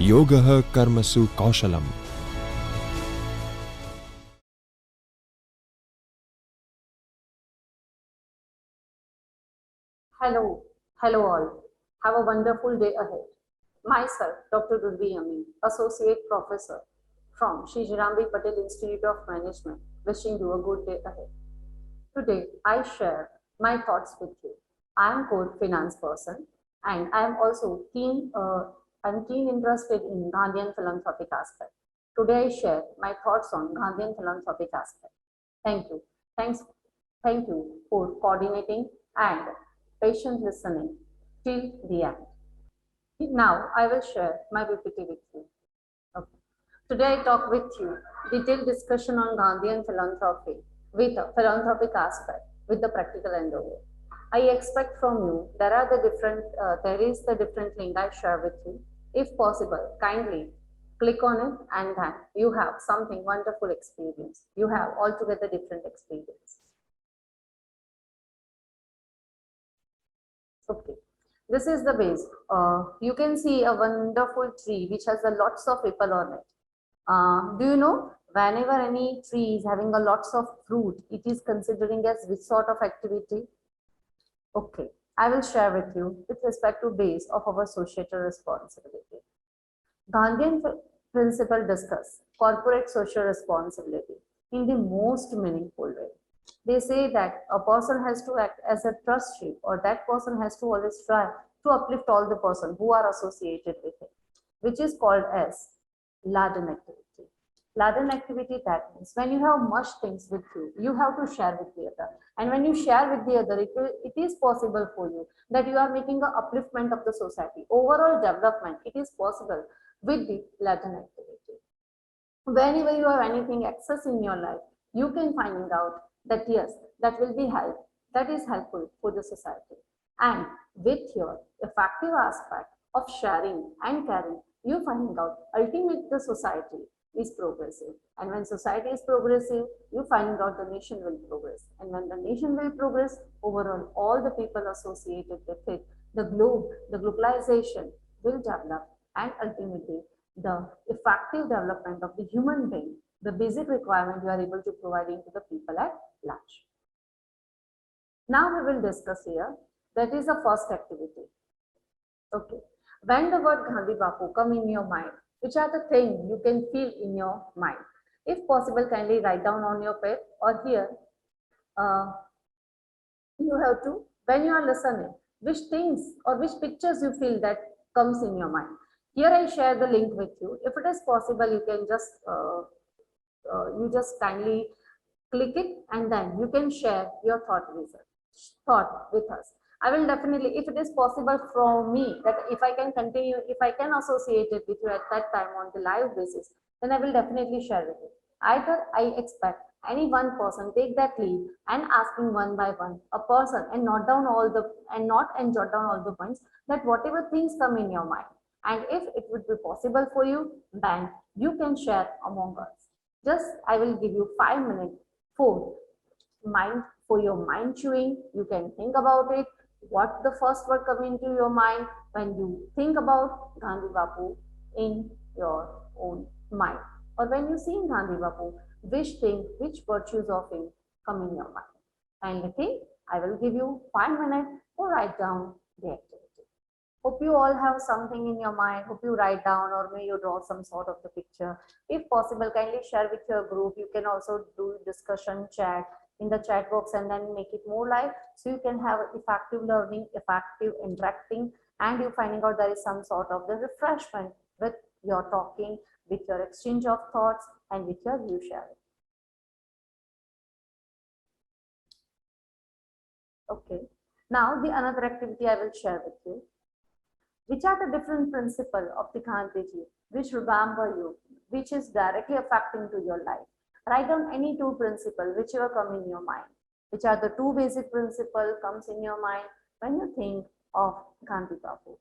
योगः कर्मसु कौशलम्. Hello all. Have a wonderful day ahead. Myself, Dr. Durvi Amin, Associate Professor from Shri Jirambi Patel Institute of Management, wishing you a good day ahead. Today, I share my thoughts with you. I am core finance person, and I am also keen interested in Gandhian philanthropic aspect. Today, I share my thoughts on Gandhian philanthropic aspect. Thank you. Thank you for coordinating and patient listening till the end. Now, I will share my PPT with you. Okay. Today, I talk with you detailed discussion on Gandhian philanthropy with a philanthropic aspect with the practical endeavor. I expect from you there is the different link I share with you. If possible, kindly click on it and then you have something wonderful experience. You have altogether different experience. Okay, this is the base. You can see a wonderful tree which has a lots of people on it. Do you know whenever any tree is having a lots of fruit, it is considering as which sort of activity? Okay, I will share with you with respect to base of our societal responsibility. Gandhian principle discuss corporate social responsibility in the most meaningful way. They say that a person has to act as a trustee, or that person has to always try to uplift all the person who are associated with it, which is called as laden activity. Laden activity, that means when you have much things with you, you have to share with the other. And when you share with the other, it is possible for you that you are making an upliftment of the society. Overall development, it is possible with the laden activity. Whenever you have anything excess in your life, you can find out that yes, that will be help, that is helpful for the society. And with your effective aspect of sharing and caring, you find out ultimately the society is progressive. And when society is progressive, you find out the nation will progress. And when the nation will progress, overall, all the people associated with it, the globe, the globalization will develop, and ultimately the effective development of the human being, the basic requirement you are able to provide to the people at large. Now we will discuss here, that is the first activity. Okay. When the word Gandhi Bapu come in your mind, which are the things you can feel in your mind? If possible, kindly write down on your pad, or here you have to, when you are listening, which things or which pictures you feel that comes in your mind. Here I share the link with you. If it is possible, you can just kindly click it, and then you can share your thought with us. I will definitely, if it is possible for me, that if I can continue, if I can associate it with you at that time on the live basis, then I will definitely share with you. Either I expect any one person take that lead and asking one by one a person, and jot down all the points, that whatever things come in your mind, and if it would be possible for you, then you can share among us. Just I will give you 5 minutes for your mind chewing. You can think about it. What the first word come into your mind when you think about Gandhi Bapu in your own mind, or when you see Gandhi Bapu, which virtues of him come in your mind? And think, I will give you 5 minutes to write down the activity. Hope you all have something in your mind. Hope you write down, or may you draw some sort of the picture. If possible, kindly share with your group. You can also do discussion chat in the chat box, and then make it more live, so you can have effective learning, effective interacting, and you finding out there is some sort of the refreshment with your talking, with your exchange of thoughts, and with your view sharing. Okay. Now the another activity I will share with you. Which are the different principles of the Gandhiji which remember you, which is directly affecting to your life? Write down any two principles whichever come in your mind. Which are the two basic principles comes in your mind when you think of Gandhi Bapu?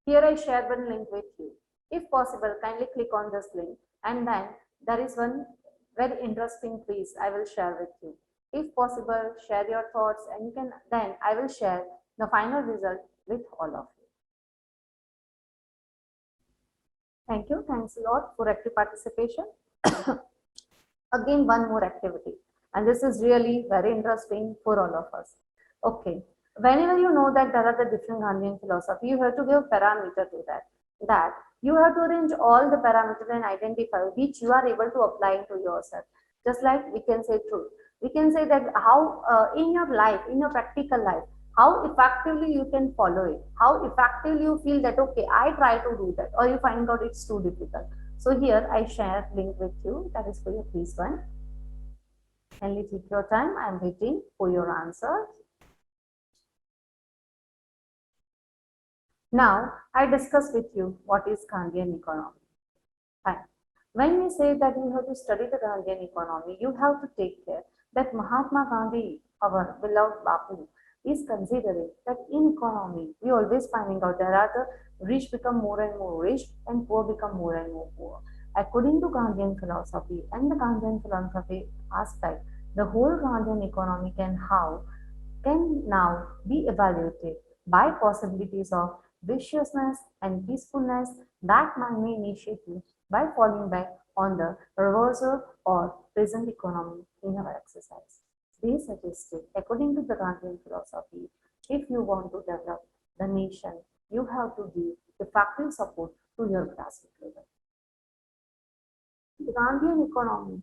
Here I share one link with you. If possible, kindly click on this link, and then there is one very interesting piece I will share with you. If possible, share your thoughts, and then I will share the final result with all of you. Thank you. Thanks a lot for active participation. Again, one more activity, and this is really very interesting for all of us. Okay, whenever you know that there are the different Gandhian philosophy, you have to give parameter to that. That you have to arrange all the parameters and identify which you are able to apply to yourself. Just like we can say truth, we can say that how in your life, in your practical life, how effectively you can follow it, how effectively you feel that okay, I try to do that, or you find out it's too difficult. So here I share link with you, that is for your quiz one. Kindly take your time. I am waiting for your answers. Now I discuss with you what is Gandhian economy. Fine. When we say that you have to study the Gandhian economy, you have to take care that Mahatma Gandhi, our beloved Bapu, is considering that in economy, we always finding out there are the rich become more and more rich and poor become more and more poor. According to Gandhian philosophy and the Gandhian philosophy aspect, the whole Gandhian economy can now be evaluated by possibilities of viciousness and peacefulness that man may initiate by falling back on the reversal or present economy in our exercise. They suggested, according to the Gandhian philosophy, if you want to develop the nation, you have to give effective support to your grassroots level. The Gandhian economy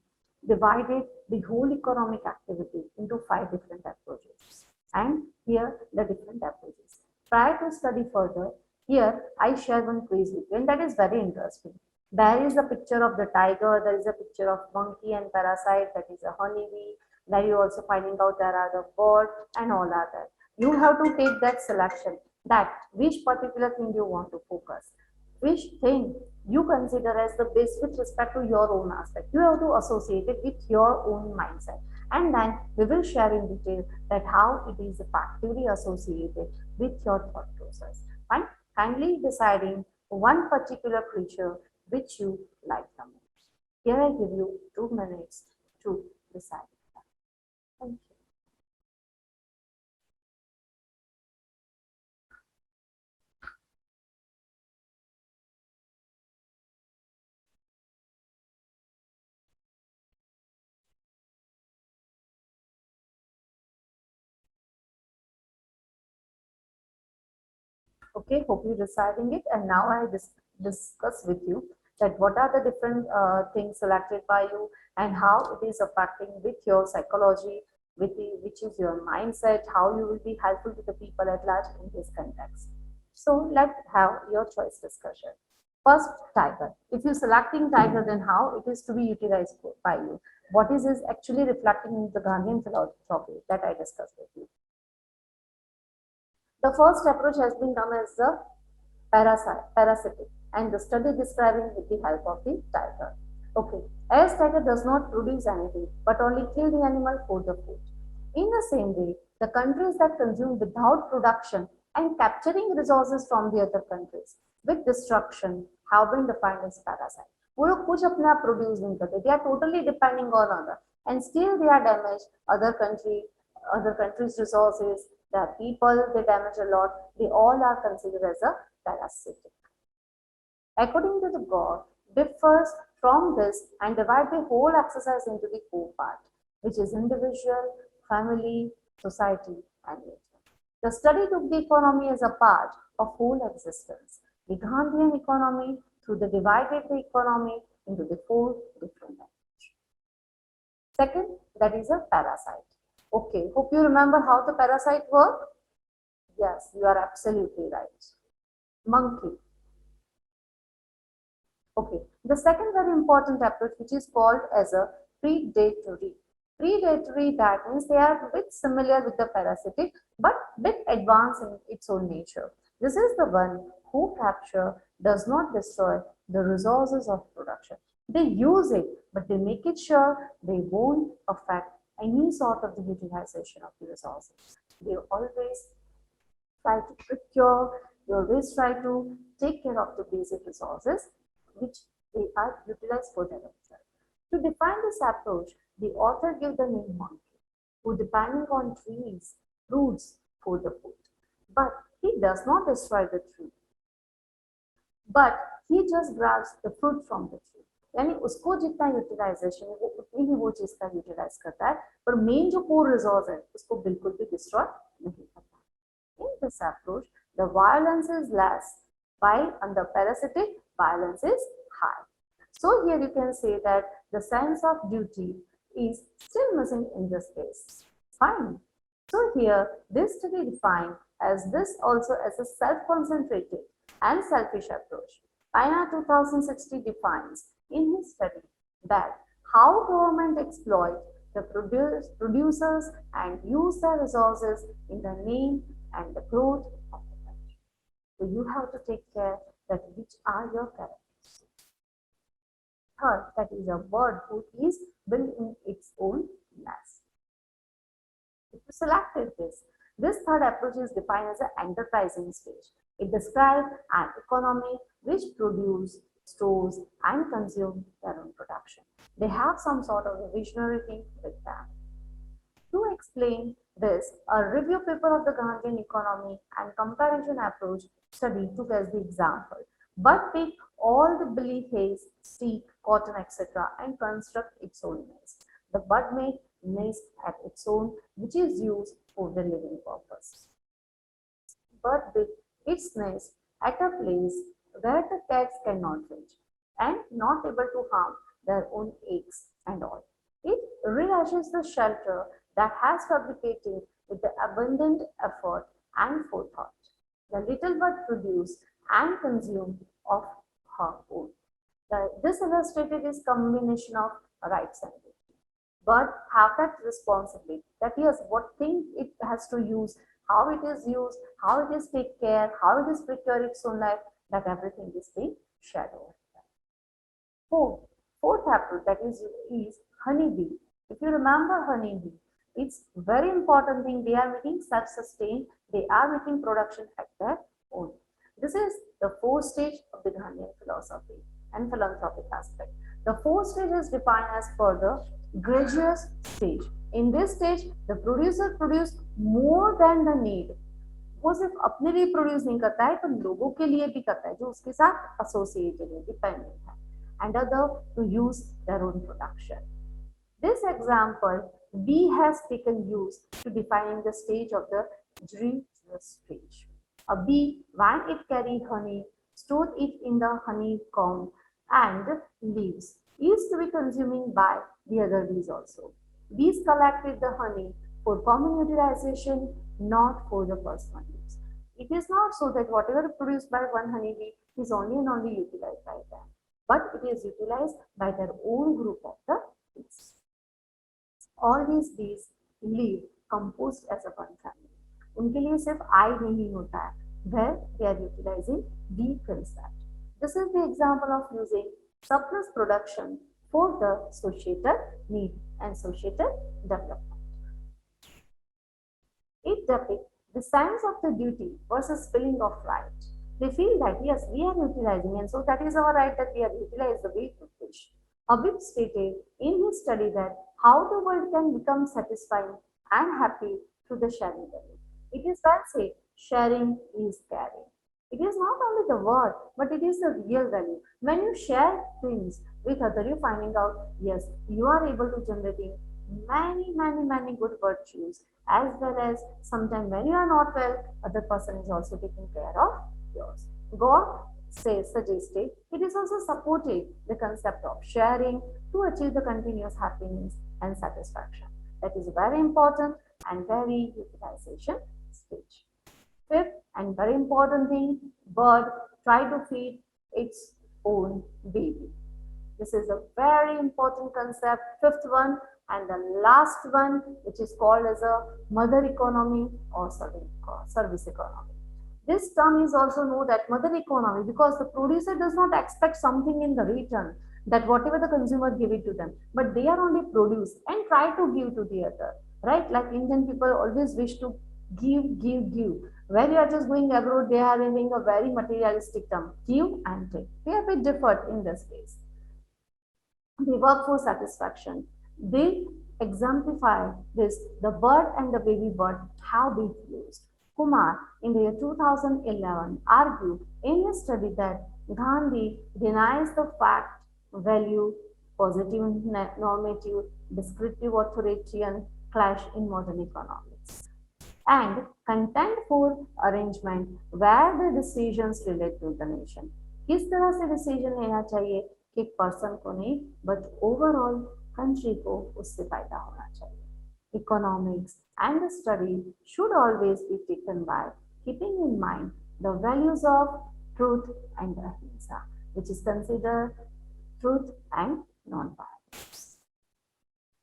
divided the whole economic activity into 5 different approaches. And here the different approaches. Prior to study further, here I share one quiz with you, and that is very interesting. There is a picture of the tiger, there is a picture of monkey and parasite, that is a honeybee. There you also finding out there are the bird and all other. You have to take that selection, that which particular thing you want to focus, which thing you consider as the best with respect to your own aspect. You have to associate it with your own mindset. And then we will share in detail that how it is effectively associated with your thought process. Fine? Kindly deciding one particular creature which you like the most. Here I give you 2 minutes to decide. Thank you. Okay, hope you're deciding it. And now I discuss with you that what are the different things selected by you and how it is affecting with your psychology, which is your mindset, how you will be helpful to the people at large in this context. So let's have your choice discussion. First, tiger. If you're selecting tiger, then how it is to be utilized by you? What is actually reflecting in the Gandhian philosophy that I discussed with you? The first approach has been termed as the parasitic, and the study describing with the help of the tiger. Okay, as tiger does not produce anything but only kill the animal for the food. In the same way, the countries that consume without production and capturing resources from the other countries with destruction have been defined as parasite. वो लोग कुछ अपने आप produce नहीं करते, they are totally depending on other, and still they are damaged other countries' resources. The people they damage a lot, they all are considered as a parasitic. According to the God, differs from this and divide the whole exercise into the 4 parts, which is individual, family, society, and nature. The study took the economy as a part of whole existence. The Gandhian economy through the divided the economy into the 4 different dimensions. Second, that is a parasite. Okay, hope you remember how the parasite work. Yes, you are absolutely right. Monkey. Okay, the second very important approach, which is called as a predatory. Predatory, that means they are a bit similar with the parasitic, but bit advanced in its own nature. This is the one who capture, does not destroy the resources of production. They use it, but they make it sure they won't affect any sort of the utilization of the resources. They always try to procure, they always try to take care of the basic resources which they are utilized for themselves. To define this approach, the author gives the name monkey, who depending on trees, fruits for the food. But he does not destroy the tree. but he just grabs the fruit from the tree. यानी उसको जितना utilisation है वो उतनी ही वो चीज का utilise करता है, पर मेन जो कोर रिसोर्स है उसको बिल्कुल भी डिस्ट्रॉय नहीं करता. In this approach, the violence is less, while on the parasitic, violence is high. So here you can say that the sense of duty is still missing in this case. Fine. So here, this to be defined as this also as a self-concentrated and selfish approach. Pina 2060 defines in his study that how government exploit the producers and use their resources in the name and the growth of the country. So you have to take care that which are your characters. Third, that is a bird who is built in its own nest. If you selected this third approach is defined as an enterprising stage. It describes an economy which produce, stores, and consume their own production. They have some sort of a visionary thing with them. To explain this, a review paper of the Gandhian economy and comparison approach study took as the example. But take all the billy haze, steak, cotton, etc. and construct its own nest. The bird made nest at its own, which is used for the living purpose. Bird built its nest at a place where the cats cannot reach and not able to harm their own eggs and all. It relashes the shelter that has fabricated with the abundant effort and forethought. The little bird produced and consumed of her own. This illustrated is combination of rights and duty. But have that responsibility that yes, what thing it has to use, how it is used, how it is take care, how it is procure its own life, that everything is being shared over there. Fourth approach that is honeybee. If you remember honeybee, it's very important thing. They are making self-sustained. They are making production at their own. This is the fourth stage of the Gandhian philosophy and philanthropic aspect. The fourth stage is defined as per the gracious stage. In this stage, the producer produce more than the need. वो सिर्फ अपने लिए produce नहीं करता है, तो लोगों के लिए भी करता है जो उसके साथ एसोसिएटेड है, डिपेंडेंट है, and other to use their own production. This example B has taken use to defining the stage of the gracious stage. A bee, when it carry honey, store it in the honeycomb and leaves, is to be consuming by the other bees also. Bees collected the honey for common utilization, not for the personal use. It is not so that whatever produced by one honeybee is only and only utilized by them, but it is utilized by their own group of the bees. All these bees live composed as a one family. उनके लिए सिर्फ I नहीं होता है, where they are utilizing the concept. This is the example of using surplus production for the societal need and societal development. It depicts the sense of the duty versus feeling of right. They feel that yes, we are utilizing, and so that is our right that we are utilized the way to fish. Habib stated in his study that how the world can become satisfying and happy through the sharing value. It is well said, sharing is caring. It is not only the word, but it is the real value. When you share things with others, you finding out, yes, you are able to generating many good virtues, as well as sometimes when you are not well, other person is also taking care of yours. God suggested, it is also supported the concept of sharing to achieve the continuous happiness and satisfaction. That is very important and very utilization stage. Fifth and very important thing, bird try to feed its own baby. This is a very important concept. Fifth one and the last one, which is called as a mother economy or service economy. This term is also known that mother economy because the producer does not expect something in the return, that whatever the consumer give it to them, but they are only produce and try to give to the other, right? Like Indian people always wish to give. When you are just going abroad, they are having a very materialistic term, give and take. They are a bit different in this case. They work for satisfaction. They exemplify this. The bird and the baby bird have been used. Kumar in the year 2011 argued in his study that Gandhi denies the fact, value, positive, normative, descriptive, authoritarian clash in modern economics, and content for arrangement where the decisions relate to the nation. किस तरह से decision लेना चाहिए कि एक person को नहीं but overall country को उससे फायदा होना चाहिए. Economics and the study should always be taken by keeping in mind the values of truth and ahimsa, which is considered truth and non-violence.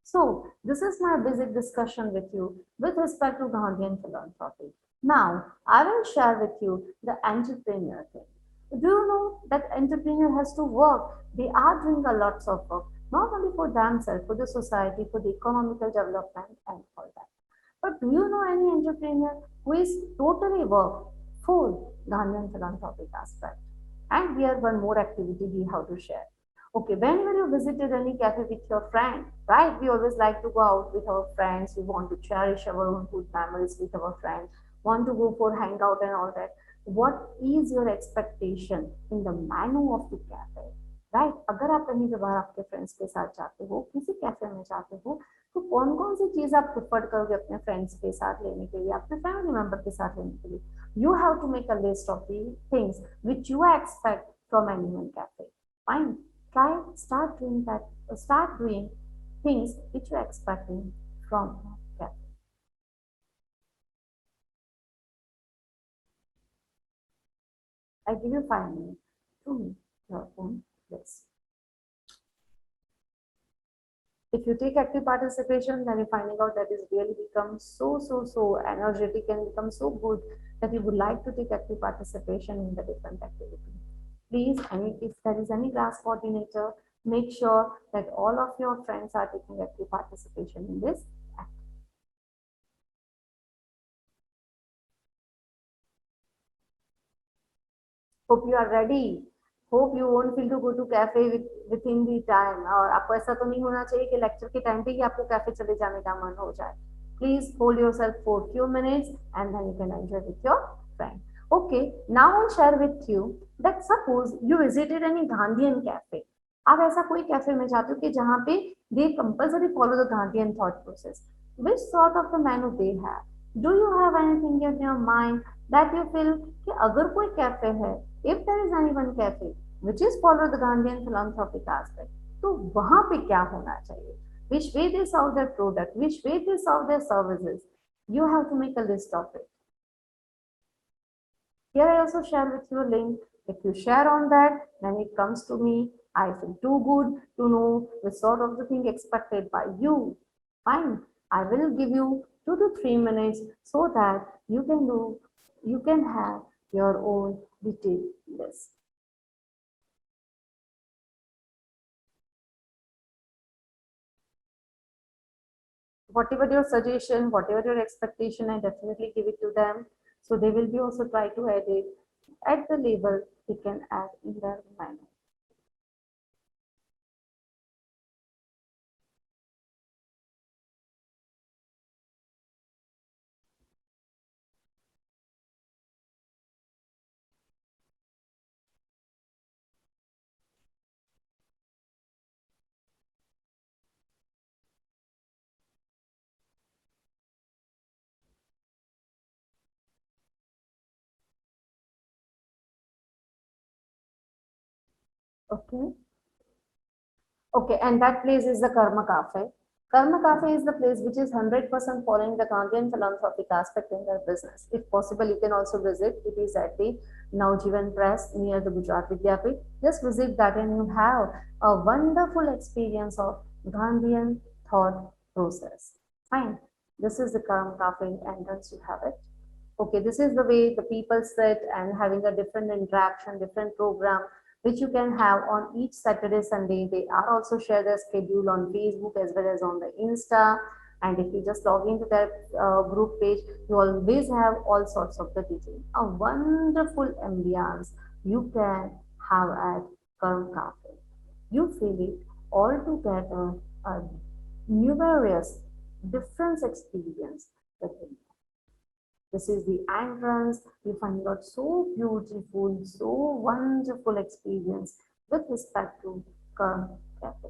So, this is my basic discussion with you with respect to Gandhian philanthropy. Now, I will share with you the entrepreneur thing. Do you know that entrepreneur has to work? They are doing a lots of work, not only for themselves, for the society, for the economical development and all that. But do you know any entrepreneur who is totally work for Gandhian philanthropic aspect? And here one more activity we have to share. Okay, whenever you visited any cafe with your friend, right? We always like to go out with our friends. We want to cherish our own good memories with our friends. Want to go for hangout and all that. What is your expectation in the menu of the cafe? Right अगर आप कहीं भी बाहर आपके friends के साथ जाते हो किसी कैफे में जाते हो तो कौन कौन सी चीज आप प्रिफर करोगे अपने फ्रेंड्स के साथ लेने के लिए अपने फैमिली मेंबर के साथ लेने के लिए you have to make a list of the things which you expect from any one cafe fine try start doing that start doing things which you're expecting from a cafe. I give you 5 minutes to make your own list. If you take active participation, then you're finding out that it really becomes so energetic and becomes so good that you would like to take active participation in the different activity. Please, if there is any class coordinator, make sure that all of your friends are taking active participation in this activity. Hope you are ready. Hope you won't feel to go to cafe within the time. और आपको ऐसा तो नहीं होना चाहिए कि lecture के time पे ही आपको कैफे चले जाने का मन हो जाए. Please hold yourself for few minutes and then you can enjoy with your friend. Okay, now I'll share with you that suppose you visited any Gandhian cafe. आप ऐसा कोई कैफे में जाते हो कि जहाँ पे they compulsory follow the Gandhian thought process. Which sort of the menu they have? Do you have anything in your mind that you feel कि अगर कोई कैफे है, if there is any one cafe which is follow the Gandhian philanthropic aspect, तो वहां पे क्या होना चाहिए? Which way they serve their product, which way they serve their services. You have to make a list of it. Here I also share with you a link. If you share on that, then it comes to me. I feel too good to know the sort of the thing expected by you. Fine. I will give you 2 to 3 minutes so that you can have your own detailed list. Whatever your suggestion, whatever your expectation, I definitely give it to them. So they will be also try to add it at the level they can add in their manner. Okay. Okay, and that place is the Karma Cafe. Karma Cafe is the place which is 100% following the Gandhian philanthropic aspect in their business. If possible, you can also visit. It is at the Naujivan Press near the Gujarat Vidyapit. Just visit that and you have a wonderful experience of Gandhian thought process. Fine. This is the Karma Cafe entrance. You have it. Okay, this is the way the people sit and having a different interaction, different program which you can have on each Saturday, Sunday. They are also share their schedule on Facebook as well as on the Insta. And if you just log into their group page, you always have all sorts of the teaching. A wonderful ambience you can have at Karm Cafe. You feel it all together, a numerous different experience within. This is the entrance. You find out so beautiful, so wonderful experience with respect to Karma Cafe.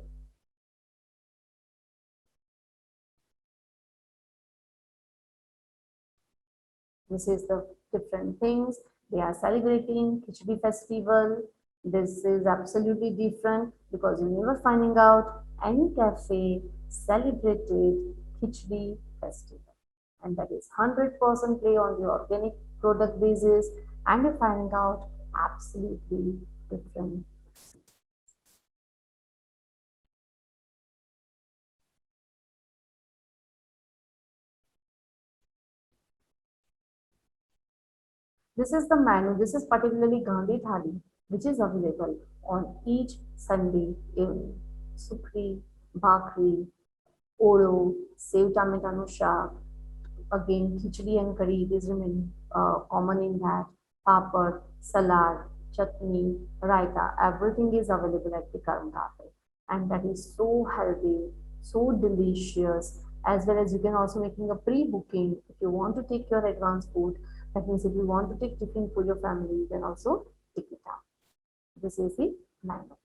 This is the different things. They are celebrating Khichdi festival. This is absolutely different because you're never finding out any cafe celebrated Khichdi festival. And that is 100% play on the organic product basis, and you're finding out absolutely different. This is the menu. This is particularly Gandhi Thali, which is available on each Sunday evening. Sukri, Bhakri, Odo, Sev Tamitanu Shak, again khichdi and curry, it is remain common in that. Papad, salad, chutney, raita, everything is available at the Karam Cafe. And that is so healthy, so delicious, as well as you can also making a pre-booking if you want to take your advanced food. That means if you want to take tiffin for your family, you can also take it out. This is the menu.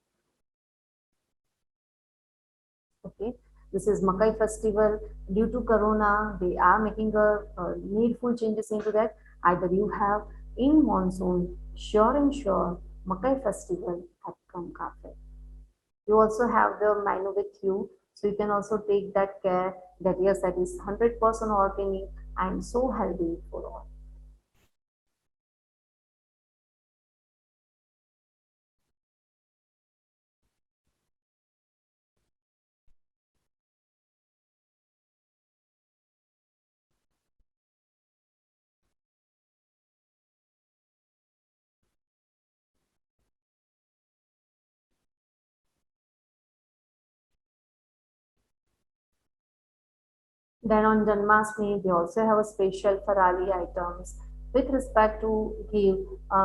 Okay, this is Makai festival. Due to Corona, they are making needful changes into that. Either you have in monsoon, sure and sure, Makai festival at Kam Cafe. You also have the menu with you, so you can also take that care that yes, that is 100% organic and so healthy for all. Then on Janmashtami, they also have a special Farali items with respect to give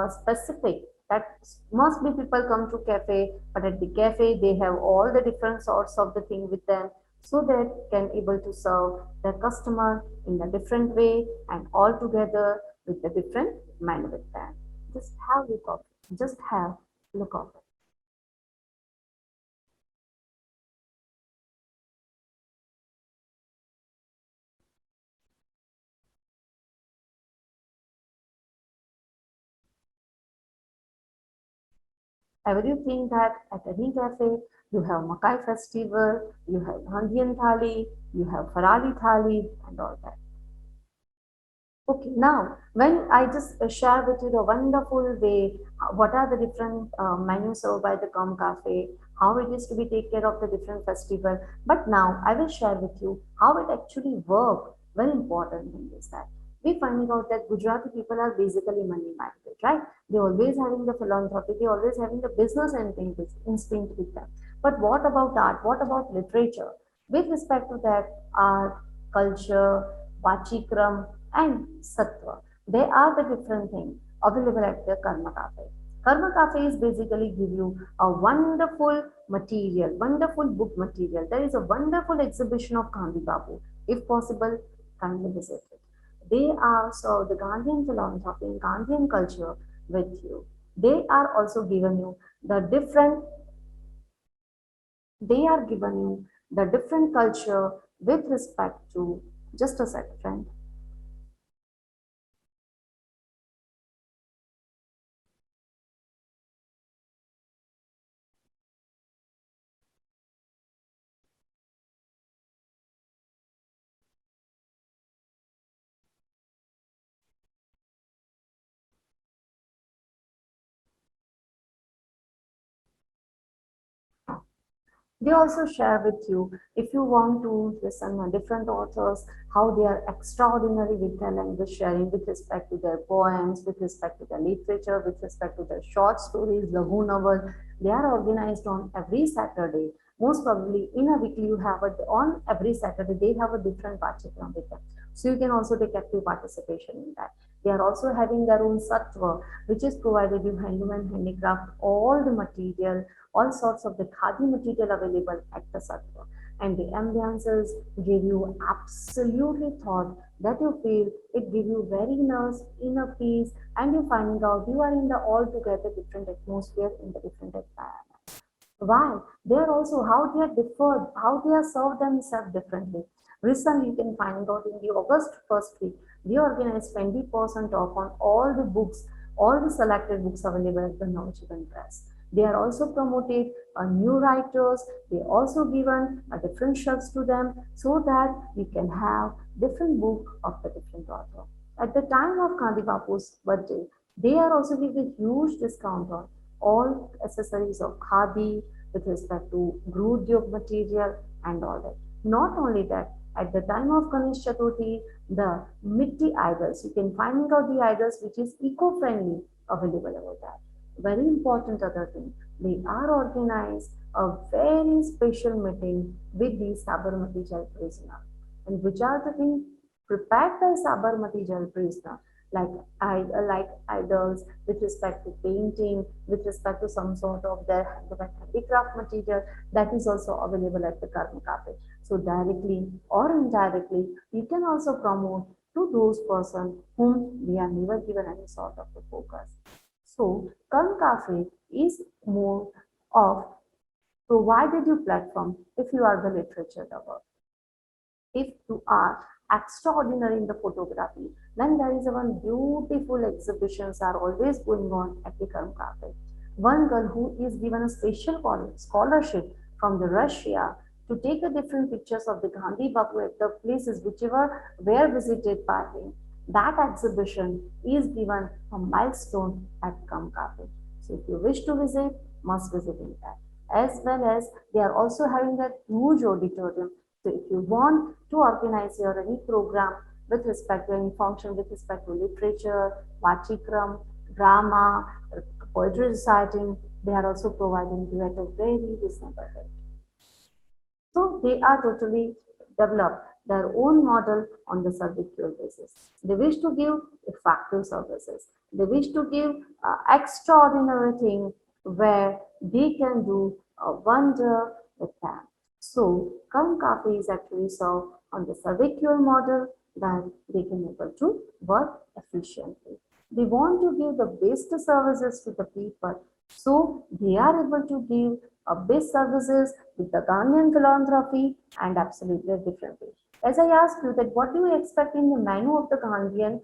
specific that must be people come to cafe, but at the cafe they have all the different sorts of the thing with them so that can able to serve the customer in a different way and all together with a different menu with them. Just have look of it. Just have look of it. Everything that at any cafe, you have Makai festival, you have Gandhian thali, you have Farali thali, and all that. Okay, now when I just share with you the wonderful way, what are the different menus served by the Com Cafe, how it is to be take care of the different festival. But now I will share with you how it actually work. Very important thing is that we finding out that Gujarati people are basically money minded, right? They always having the philanthropy, they always having the business and instinct with them. But what about art? What about literature? With respect to that, art, culture, Vachikram, and Sattva. They are the different things available at the Karma Cafe. Karma Cafe is basically give you a wonderful material, wonderful book material. There is a wonderful exhibition of Gandhi Babu. If possible, kindly visit it. They are so the Gandhian philosophy and Gandhian culture with you. They are also given you the different, they are given you the different culture with respect to, just a sec, friend. They also share with you if you want to listen to different authors, how they are extraordinary with their language sharing with respect to their poems, with respect to their literature, with respect to their short stories, the Who novel. They are organized on every Saturday. Most probably in a weekly you have it on every Saturday they have a different Pachikram with them. So you can also take active participation in that. They are also having their own Sattva, which is provided you handloom and handicraft, all the material, all sorts of the khadi material available at the Sattva. and the ambiances give you absolutely thought that you feel it give you very nice inner peace, and you finding out you are in the altogether different atmosphere in the different environment. Why? They are also how they are differed, how they are served themselves differently. Recently, you can find out in the August first week, they organized 20% off on all the books, all the selected books available at the Navjeevan Press. They are also promoted new writers. They also given different shelves to them so that we can have different book of the different author. At the time of Gandhi Bapu's birthday, they are also giving huge discount on all accessories of khadi with respect to Guru Udyog material and all that. Not only that, at the time of Ganesh Chaturthi, the Mitti idols, you can find out the idols which is eco-friendly available over that. Very important other thing, they are organized a very special meeting with the Sabarmati Jal prisoner. And which are the things prepared by Sabarmati Jal prisoner? Like like idols with respect to painting, with respect to some sort of their handicraft material that is also available at the Karma Cafe. So directly or indirectly, you can also promote to those persons whom we are never given any sort of a focus. So Karma Cafe is more of provided you platform if you are the literature lover. If you are extraordinary in the photography, then there is one beautiful exhibitions are always going on at the Karam Cafe. One girl who is given a special scholarship from the Russia to take a different pictures of the Gandhi Bapu at the places whichever were visited by him. That exhibition is given a milestone at Karam Cafe. So if you wish to visit, must visit in that. As well as they are also having that huge auditorium, so if you want to organize your any program with respect to any function with respect to literature, Vachikram, drama, poetry reciting, they are also providing you at a very reasonable rate. So they are totally developed their own model on the servicular basis. They wish to give effective services. They wish to give extraordinary thing where they can do a wonder with them. So Come Cafe is actually served on the servicular model that they can able to work efficiently. They want to give the best services to the people, so they are able to give best services with the Ghanaian philanthropy and absolutely different way. As I asked you that what do you expect in the menu of the Ghanaian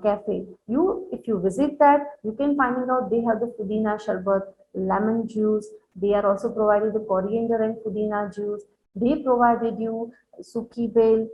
cafe? If you visit that, you can find out they have the Pudina Sharbat, lemon juice. They are also provided the coriander and Pudina juice. They provided you suki bel,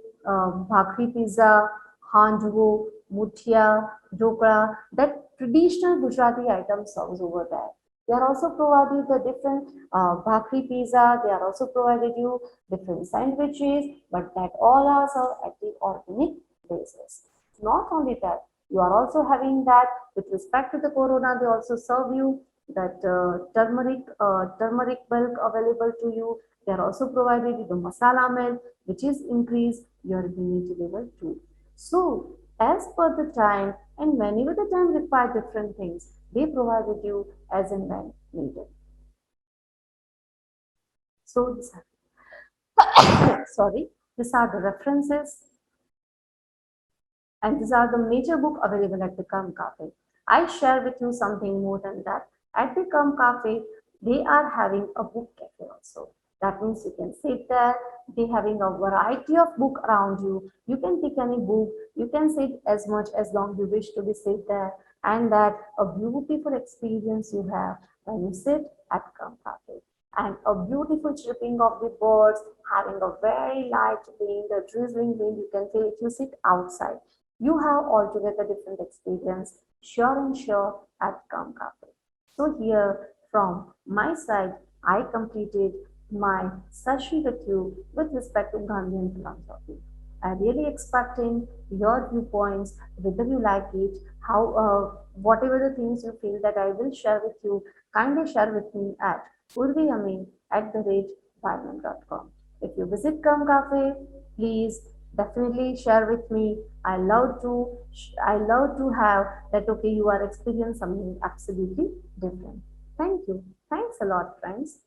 bhakri pizza, handwo, muthia, dokra, that traditional Gujarati items serves over there. They are also provided the different bhakri pizza. They are also provided you different sandwiches, but that all are served at the organic basis. Not only that, you are also having that with respect to the corona, they also serve you that turmeric milk available to you. They are also provided with the masala milk, which is increase your immunity level too. So as per the time and whenever the time require different things, they provided you as and when needed. So sorry, these are the references and these are the major book available at the Come Cafe. I share with you something more than that. At the Come Cafe, they are having a book cafe also. That means you can sit there, they having a variety of book around you. You can pick any book, you can sit as much as long you wish to be sit there, and that a beautiful experience you have when you sit at Come Cafe. And a beautiful chirping of the birds, having a very light wind, a drizzling wind, you can feel if you sit outside. You have altogether different experience, sure and sure at Come Cafe. So here from my side, I completed my session with you with respect to Gandhian philosophy. I really expecting your viewpoints, whether you like it, how, whatever the things you feel that I will share with you, kindly share with me at urviamin@byman.com. If you visit Come Cafe, please definitely share with me. I love to have that. Okay, you are experiencing something absolutely different. Thank you. Thanks a lot, friends.